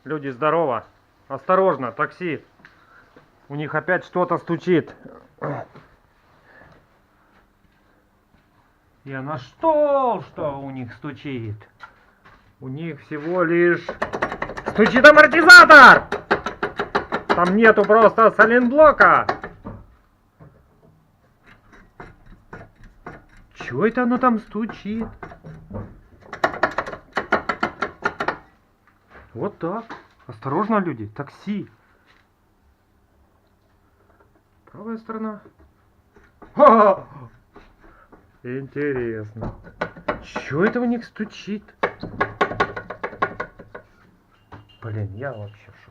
Люди, здорово. Осторожно, такси. У них опять что-то стучит. Я нашел, что у них стучит. У них всего лишь стучит амортизатор. Там нету просто сайлентблока. Чего это оно там стучит? Вот так. Осторожно, люди. Такси. Правая сторона. Ха-ха! Интересно. Чего это у них стучит? Блин, я вообще в шоке.